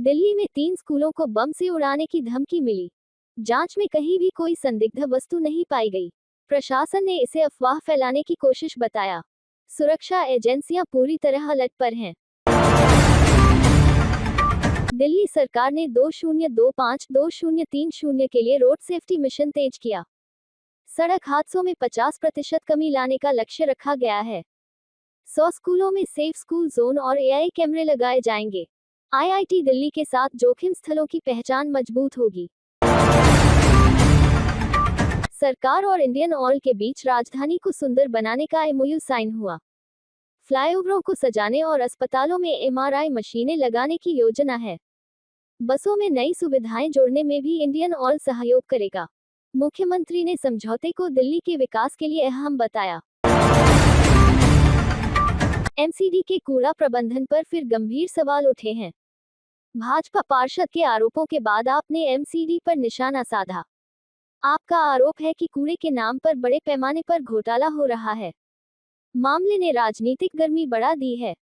दिल्ली में 3 स्कूलों को बम से उड़ाने की धमकी मिली। जांच में कहीं भी कोई संदिग्ध वस्तु नहीं पाई गई। प्रशासन ने इसे अफवाह फैलाने की कोशिश बताया। सुरक्षा एजेंसियां पूरी तरह अलर्ट पर हैं। दिल्ली सरकार ने 2025-2030 के लिए रोड सेफ्टी मिशन तेज किया। सड़क हादसों में 50% कमी लाने का लक्ष्य रखा गया है। 100 स्कूलों में सेफ स्कूल जोन और एआई कैमरे लगाए जाएंगे। आईआईटी दिल्ली के साथ जोखिम स्थलों की पहचान मजबूत होगी। सरकार और इंडियन ऑयल के बीच राजधानी को सुंदर बनाने का एमओयू साइन हुआ। फ्लाईओवरों को सजाने और अस्पतालों में एमआरआई मशीनें लगाने की योजना है। बसों में नई सुविधाएं जोड़ने में भी इंडियन ऑयल सहयोग करेगा। मुख्यमंत्री ने समझौते को दिल्ली के विकास के लिए अहम बताया। एमसीडी के कूड़ा प्रबंधन पर फिर गंभीर सवाल उठे हैं। भाजपा पार्षद के आरोपों के बाद आपने एमसीडी पर निशाना साधा। आपका आरोप है कि कूड़े के नाम पर बड़े पैमाने पर घोटाला हो रहा है। मामले ने राजनीतिक गर्मी बढ़ा दी है।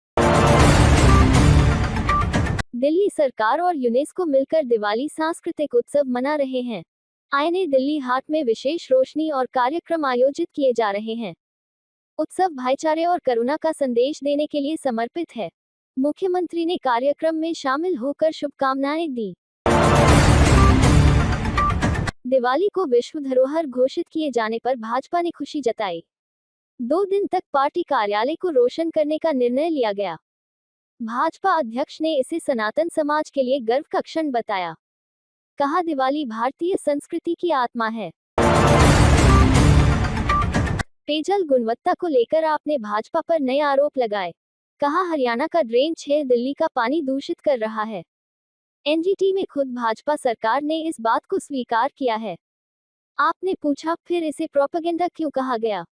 दिल्ली सरकार और यूनेस्को मिलकर दिवाली सांस्कृतिक उत्सव मना रहे हैं। आईने दिल्ली हाट में विशेष रोशनी और कार्यक्रम आयोजित किए जा रहे हैं। उत्सव भाईचारे और करुणा का संदेश देने के लिए समर्पित है। मुख्यमंत्री ने कार्यक्रम में शामिल होकर शुभकामनाएं दी। दिवाली को विश्व धरोहर घोषित किए जाने पर भाजपा ने खुशी जताई। 2 दिन तक पार्टी कार्यालय को रोशन करने का निर्णय लिया गया। भाजपा अध्यक्ष ने इसे सनातन समाज के लिए गर्व का क्षण बताया। कहा, दिवाली भारतीय संस्कृति की आत्मा है। पेयजल गुणवत्ता को लेकर आपने भाजपा पर नए आरोप लगाए। कहा, हरियाणा का ड्रेन 6 दिल्ली का पानी दूषित कर रहा है। एनजीटी में खुद भाजपा सरकार ने इस बात को स्वीकार किया है। आपने पूछा, फिर इसे प्रोपेगेंडा क्यों कहा गया?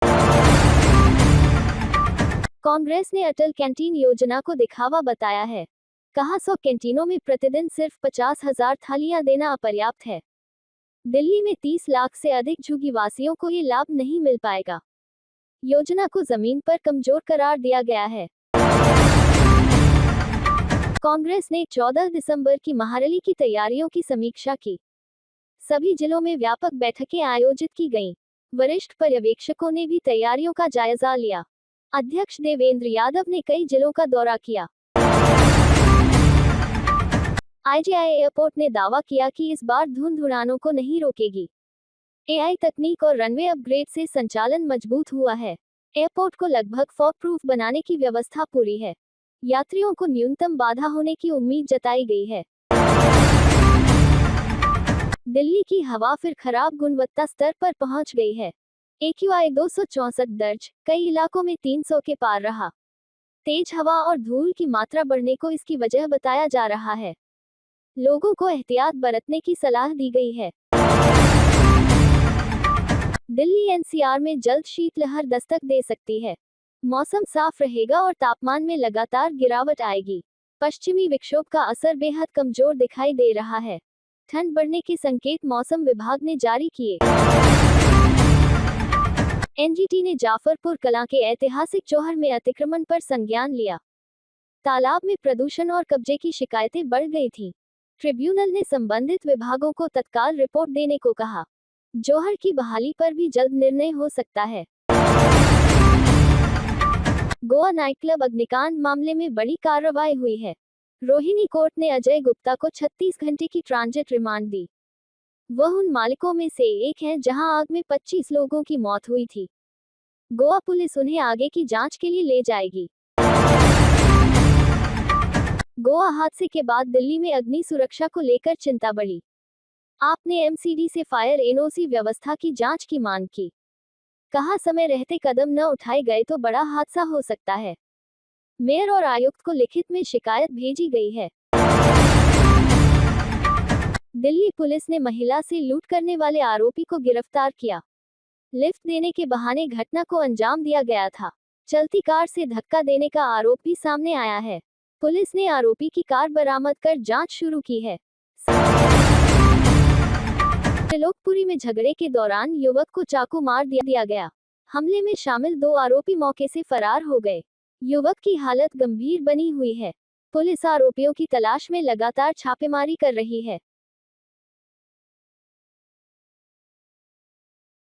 कांग्रेस ने अटल कैंटीन योजना को दिखावा बताया है। कहा, 100 कैंटीनों में प्रतिदिन सिर्फ 50,000 थालियां देना अपर्याप्त है। दिल्ली में 30 लाख से अधिक झुग्गीवासियों को ये लाभ नहीं मिल पाएगा। योजना को जमीन पर कमजोर करार दिया गया है। कांग्रेस ने 14 दिसंबर की महारैली की तैयारियों की समीक्षा की। सभी जिलों में व्यापक बैठकें आयोजित की गईं। वरिष्ठ पर्यवेक्षकों ने भी तैयारियों का जायजा लिया। अध्यक्ष देवेंद्र यादव ने कई जिलों का दौरा किया। आईजीआई एयरपोर्ट ने दावा किया कि इस बार धुंध उड़ानों को नहीं रोकेगी। एआई तकनीक और रनवे अपग्रेड से संचालन मजबूत हुआ है। एयरपोर्ट को लगभग फॉग प्रूफ बनाने की व्यवस्था पूरी है। यात्रियों को न्यूनतम बाधा होने की उम्मीद जताई गई है। दिल्ली की हवा फिर खराब गुणवत्ता स्तर पर पहुंच गई है। AQI 264 दर्ज, कई इलाकों में 300 के पार रहा। तेज हवा और धूल की मात्रा बढ़ने को इसकी वजह बताया जा रहा है। लोगों को एहतियात बरतने की सलाह दी गई है। दिल्ली एनसीआर में जल्द शीतलहर दस्तक दे सकती है। मौसम साफ रहेगा और तापमान में लगातार गिरावट आएगी। पश्चिमी विक्षोभ का असर बेहद कमजोर दिखाई दे रहा है। ठंड बढ़ने के संकेत मौसम विभाग ने जारी किए। एनजीटी ने जाफरपुर कलां के ऐतिहासिक चौहर में अतिक्रमण पर संज्ञान लिया। तालाब में प्रदूषण और कब्जे की शिकायतें बढ़ गई थीं। ट्रिब्यूनल ने संबंधित विभागों को तत्काल रिपोर्ट देने को कहा। जौहर की बहाली पर भी जल्द निर्णय हो सकता है। गोवा नाइट क्लब अग्निकांड मामले में बड़ी कार्रवाई हुई है। रोहिणी कोर्ट ने अजय गुप्ता को 36 घंटे की ट्रांजिट रिमांड दी। वह उन मालिकों में से एक हैं जहां आग में 25 लोगों की मौत हुई थी। गोवा पुलिस उन्हें आगे की जांच के लिए ले जाएगी। गोवा हादसे के बाद दिल्ली में अग्नि सुरक्षा को लेकर चिंता बढ़ी। आपने एमसीडी से फायर एनओसी व्यवस्था की जांच की मांग की। कहा, समय रहते कदम न उठाए गए तो बड़ा हादसा हो सकता है। मेयर और आयुक्त को लिखित में शिकायत भेजी गई है। दिल्ली पुलिस ने महिला से लूट करने वाले आरोपी को गिरफ्तार किया। लिफ्ट देने के बहाने घटना को अंजाम दिया गया था। चलती कार से धक्का देने का आरोप भी सामने आया है। पुलिस ने आरोपी की कार बरामद कर जांच शुरू की है। त्रिलोकपुरी में झगड़े के दौरान युवक को चाकू मार दिया गया। हमले में शामिल 2 आरोपी मौके से फरार हो गए। युवक की हालत गंभीर बनी हुई है। पुलिस आरोपियों की तलाश में लगातार छापेमारी कर रही है।